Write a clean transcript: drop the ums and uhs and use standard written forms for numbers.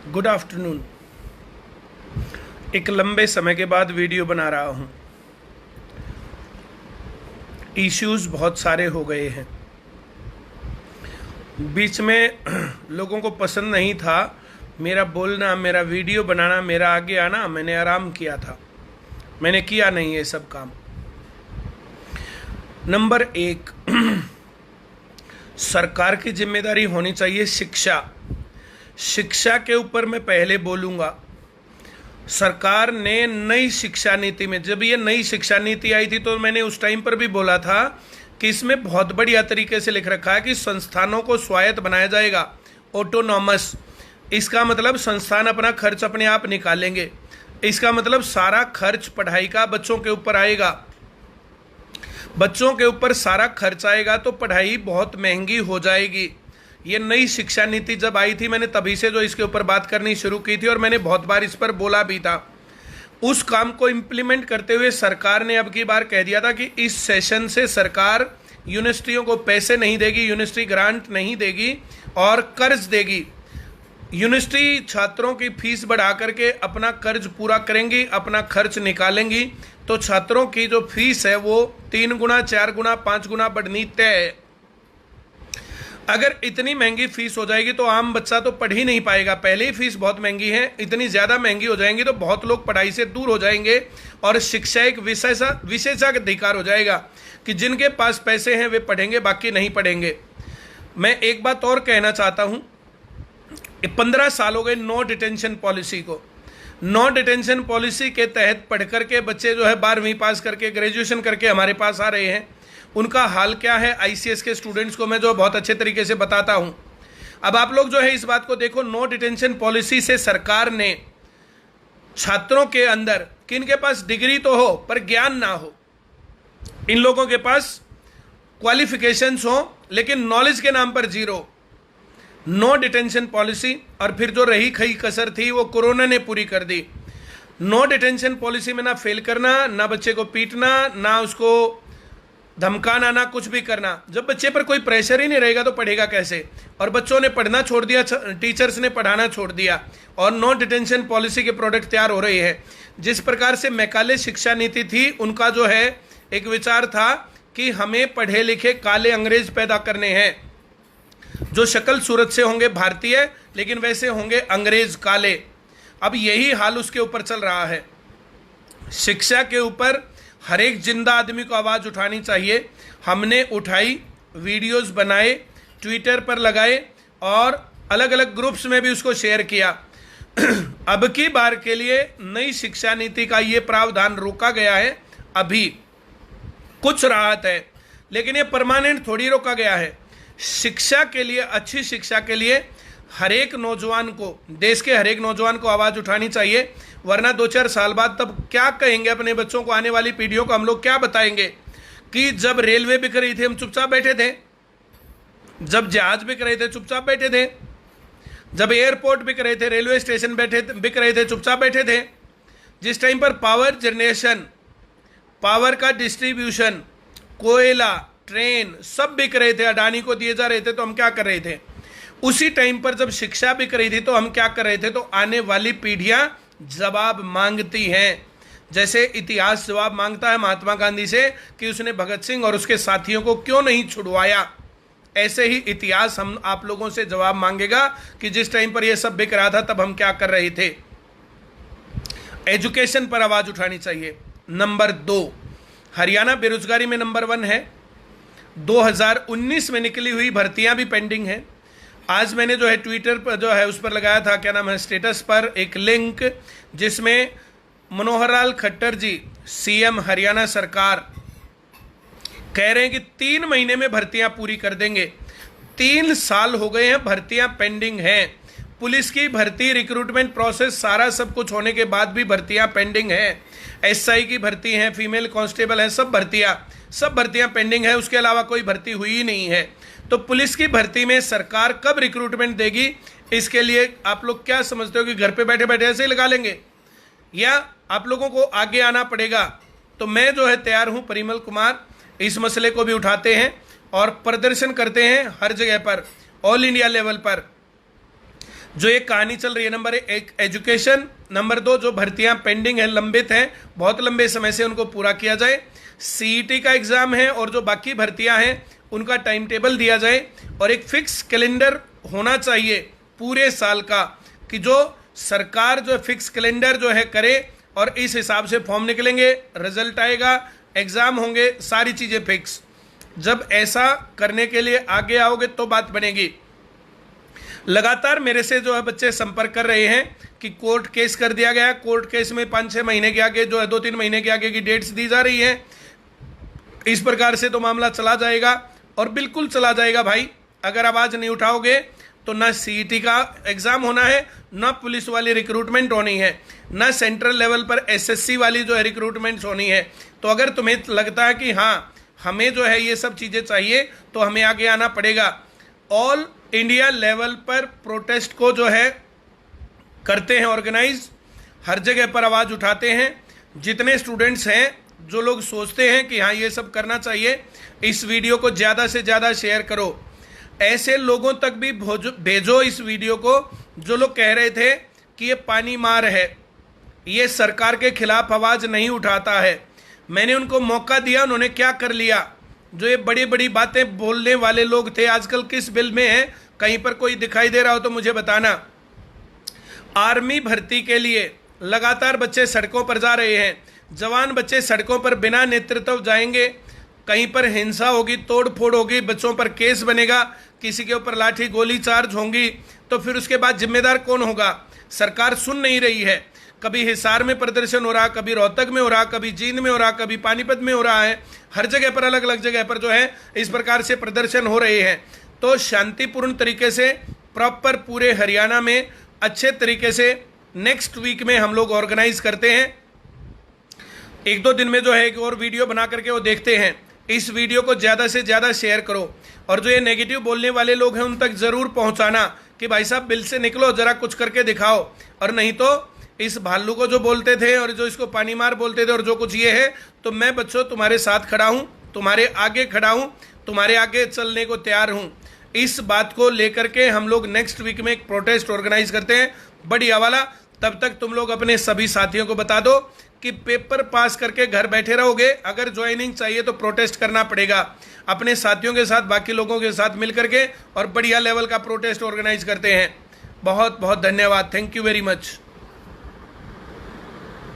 Good afternoon. एक लंबे समय के बाद वीडियो बना रहा हूँ। इश्यूज बहुत सारे हो गए हैं। बीच में लोगों को पसंद नहीं था मेरा बोलना, मेरा वीडियो बनाना, मेरा आगे आना। मैंने आराम किया था, मैंने किया नहीं ये सब काम। नंबर एक, सरकार की जिम्मेदारी होनी चाहिए शिक्षा के ऊपर मैं पहले बोलूँगा। सरकार ने नई शिक्षा नीति में, जब ये नई शिक्षा नीति आई थी तो मैंने उस टाइम पर भी बोला था कि इसमें बहुत बढ़िया तरीके से लिख रखा है कि संस्थानों को स्वायत्त बनाया जाएगा, ऑटोनॉमस। इसका मतलब संस्थान अपना खर्च अपने आप निकालेंगे। इसका मतलब सारा खर्च पढ़ाई का बच्चों के ऊपर आएगा। बच्चों के ऊपर सारा खर्च आएगा तो पढ़ाई बहुत महंगी हो जाएगी। ये नई शिक्षा नीति जब आई थी मैंने तभी से जो इसके ऊपर बात करनी शुरू की थी और मैंने बहुत बार इस पर बोला भी था। उस काम को इम्प्लीमेंट करते हुए सरकार ने अब की बार कह दिया था कि इस सेशन से सरकार यूनिवर्सिटियों को पैसे नहीं देगी, यूनिवर्सिटी ग्रांट नहीं देगी और कर्ज देगी। यूनिवर्सिटी छात्रों की फीस बढ़ा करके अपना कर्ज पूरा करेंगी, अपना खर्च निकालेंगी, तो छात्रों की जो फीस है वो 3 गुना, 4 गुना, 5 गुना बढ़नी तय है। अगर इतनी महंगी फीस हो जाएगी तो आम बच्चा तो पढ़ ही नहीं पाएगा। पहले ही फीस बहुत महंगी है, इतनी ज़्यादा महंगी हो जाएंगी तो बहुत लोग पढ़ाई से दूर हो जाएंगे और शिक्षा एक विशेषाधिकार हो जाएगा कि जिनके पास पैसे हैं वे पढ़ेंगे, बाकी नहीं पढ़ेंगे। मैं एक बात और कहना चाहता हूँ, 15 साल हो गए नो डिटेंशन पॉलिसी को। नो डिटेंशन पॉलिसी के तहत पढ़ करके बच्चे जो है 12वीं पास करके ग्रेजुएशन करके हमारे पास आ रहे हैं। उनका हाल क्या है आईसीएस के स्टूडेंट्स को मैं जो बहुत अच्छे तरीके से बताता हूं। अब आप लोग जो है इस बात को देखो, नो डिटेंशन पॉलिसी से सरकार ने छात्रों के अंदर, किनके पास डिग्री तो हो पर ज्ञान ना हो, इन लोगों के पास क्वालिफिकेशंस हो लेकिन नॉलेज के नाम पर जीरो, नो डिटेंशन पॉलिसी। और फिर जो रही खई कसर थी वो कोरोना ने पूरी कर दी। नो डिटेंशन पॉलिसी में ना फेल करना, ना बच्चे को पीटना, ना उसको धमकाना, ना कुछ भी करना। जब बच्चे पर कोई प्रेशर ही नहीं रहेगा तो पढ़ेगा कैसे? और बच्चों ने पढ़ना छोड़ दिया, टीचर्स ने पढ़ाना छोड़ दिया और नो डिटेंशन पॉलिसी के प्रोडक्ट तैयार हो रहे हैं। जिस प्रकार से मैकाले शिक्षा नीति थी, उनका जो है एक विचार था कि हमें पढ़े लिखे काले अंग्रेज पैदा करने हैं, जो शक्ल सूरत से होंगे भारतीय लेकिन वैसे होंगे अंग्रेज काले। अब यही हाल उसके ऊपर चल रहा है। शिक्षा के ऊपर हर एक जिंदा आदमी को आवाज़ उठानी चाहिए। हमने उठाई, वीडियोस बनाए, ट्विटर पर लगाए और अलग अलग ग्रुप्स में भी उसको शेयर किया। अब की बार के लिए नई शिक्षा नीति का ये प्रावधान रोका गया है। अभी कुछ राहत है लेकिन ये परमानेंट थोड़ी रोका गया है। शिक्षा के लिए, अच्छी शिक्षा के लिए हर एक नौजवान को, देश के हर एक नौजवान को आवाज़ उठानी चाहिए। वरना 2-4 साल बाद तब क्या कहेंगे अपने बच्चों को, आने वाली पीढ़ियों को हम लोग क्या बताएंगे कि जब रेलवे बिक रही थी हम चुपचाप बैठे थे, जब जहाज बिक रहे थे चुपचाप बैठे थे, जब एयरपोर्ट बिक रहे थे, रेलवे स्टेशन बिक रहे थे, चुपचाप बैठे थे। जिस टाइम पर पावर जनरेशन, पावर का डिस्ट्रीब्यूशन, कोयला, ट्रेन सब बिक रहे थे, अडानी को दिए जा रहे थे, तो हम क्या कर रहे थे? उसी टाइम पर जब शिक्षा बिक रही थी तो हम क्या कर रहे थे? तो आने वाली पीढ़ियां जवाब मांगती हैं। जैसे इतिहास जवाब मांगता है महात्मा गांधी से कि उसने भगत सिंह और उसके साथियों को क्यों नहीं छुड़वाया, ऐसे ही इतिहास हम आप लोगों से जवाब मांगेगा कि जिस टाइम पर यह सब बिक रहा था तब हम क्या कर रहे थे। एजुकेशन पर आवाज उठानी चाहिए। नंबर 2, हरियाणा बेरोजगारी में नंबर 1 है। 2019 में निकली हुई भर्तियां भी पेंडिंग है। आज मैंने जो है ट्विटर पर जो है उस पर लगाया था, क्या नाम है, स्टेटस पर एक लिंक, जिसमें मनोहर लाल खट्टर जी, सीएम हरियाणा सरकार, कह रहे हैं कि 3 महीने में भर्तियां पूरी कर देंगे। 3 साल हो गए हैं, भर्तियां पेंडिंग हैं। पुलिस की भर्ती, रिक्रूटमेंट प्रोसेस सारा सब कुछ होने के बाद भी भर्तियां पेंडिंग हैं। एसआई की भर्ती है, फीमेल कांस्टेबल है, सब भर्तियां पेंडिंग है। उसके अलावा कोई भर्ती हुई ही नहीं है। तो पुलिस की भर्ती में सरकार कब रिक्रूटमेंट देगी? इसके लिए आप लोग क्या समझते हो कि घर पे बैठे बैठे ऐसे ही लगा लेंगे, या आप लोगों को आगे आना पड़ेगा? तो मैं जो है तैयार हूं, परिमल कुमार, इस मसले को भी उठाते हैं और प्रदर्शन करते हैं हर जगह पर, ऑल इंडिया लेवल पर। जो एक कहानी चल रही है, नंबर एक एजुकेशन, नंबर दो जो भर्तियां पेंडिंग है, लंबित हैं, बहुत लंबे समय से उनको पूरा किया जाए। सीईटी का एग्जाम है और जो बाकी भर्तियां हैं उनका टाइम टेबल दिया जाए और एक फिक्स कैलेंडर होना चाहिए पूरे साल का, कि जो सरकार जो फिक्स कैलेंडर जो है करे और इस हिसाब से फॉर्म निकलेंगे, रिजल्ट आएगा, एग्जाम होंगे, सारी चीजें फिक्स। जब ऐसा करने के लिए आगे आओगे तो बात बनेगी। लगातार मेरे से जो है बच्चे संपर्क कर रहे हैं कि कोर्ट केस कर दिया गया, कोर्ट केस में 5-6 महीने के आगे जो है 2-3 महीने के आगे की डेट्स दी जा रही है। इस प्रकार से तो मामला चला जाएगा और बिल्कुल चला जाएगा भाई। अगर आवाज नहीं उठाओगे तो ना सीईटी का एग्जाम होना है, ना पुलिस वाली रिक्रूटमेंट होनी है, ना सेंट्रल लेवल पर एसएससी वाली जो है रिक्रूटमेंट होनी है। तो अगर तुम्हें लगता है कि हाँ हमें जो है ये सब चीजें चाहिए तो हमें आगे आना पड़ेगा। ऑल इंडिया लेवल पर प्रोटेस्ट को जो है करते हैं ऑर्गेनाइज, हर जगह पर आवाज उठाते हैं। जितने स्टूडेंट्स हैं, जो लोग सोचते हैं कि हाँ ये सब करना चाहिए, इस वीडियो को ज़्यादा से ज़्यादा शेयर करो। ऐसे लोगों तक भी भेजो इस वीडियो को जो लोग कह रहे थे कि ये पानी मार है, ये सरकार के खिलाफ आवाज़ नहीं उठाता है। मैंने उनको मौका दिया, उन्होंने क्या कर लिया। जो ये बड़ी बड़ी बातें बोलने वाले लोग थे, आजकल किस बिल में है, कहीं पर कोई दिखाई दे रहा हो तो मुझे बताना। आर्मी भर्ती के लिए लगातार बच्चे सड़कों पर जा रहे हैं, जवान बच्चे सड़कों पर बिना नेतृत्व जाएंगे, कहीं पर हिंसा होगी, तोड़ फोड़ होगी, बच्चों पर केस बनेगा, किसी के ऊपर लाठी गोली चार्ज होंगी, तो फिर उसके बाद जिम्मेदार कौन होगा। सरकार सुन नहीं रही है। कभी हिसार में प्रदर्शन हो रहा, कभी रोहतक में हो रहा, कभी जींद में हो रहा, कभी पानीपत में हो रहा है, हर जगह पर अलग अलग जगह पर जो है इस प्रकार से प्रदर्शन हो रहे हैं। तो शांतिपूर्ण तरीके से प्रॉपर पूरे हरियाणा में अच्छे तरीके से नेक्स्ट वीक में हम लोग ऑर्गेनाइज करते हैं। 1-2 दिन में जो है एक और वीडियो बना करके वो देखते हैं। इस वीडियो को ज़्यादा से ज़्यादा शेयर करो और जो ये नेगेटिव बोलने वाले लोग हैं उन तक ज़रूर पहुंचाना कि भाई साहब बिल से निकलो, ज़रा कुछ करके दिखाओ। और नहीं तो इस भालू को जो बोलते थे और जो इसको पानी मार बोलते थे और जो कुछ ये है, तो मैं बच्चों तुम्हारे साथ खड़ा हूँ, तुम्हारे आगे खड़ा हूँ, तुम्हारे आगे चलने को तैयार हूँ। इस बात को लेकर के हम लोग नेक्स्ट वीक में एक प्रोटेस्ट ऑर्गेनाइज करते हैं, बढ़िया वाला। तब तक तुम लोग अपने सभी साथियों को बता दो कि पेपर पास करके घर बैठे रहोगे, अगर ज्वाइनिंग चाहिए तो प्रोटेस्ट करना पड़ेगा अपने साथियों के साथ, बाकी लोगों के साथ मिल करके, और बढ़िया लेवल का प्रोटेस्ट ऑर्गेनाइज करते हैं। बहुत बहुत धन्यवाद, थैंक यू वेरी मच।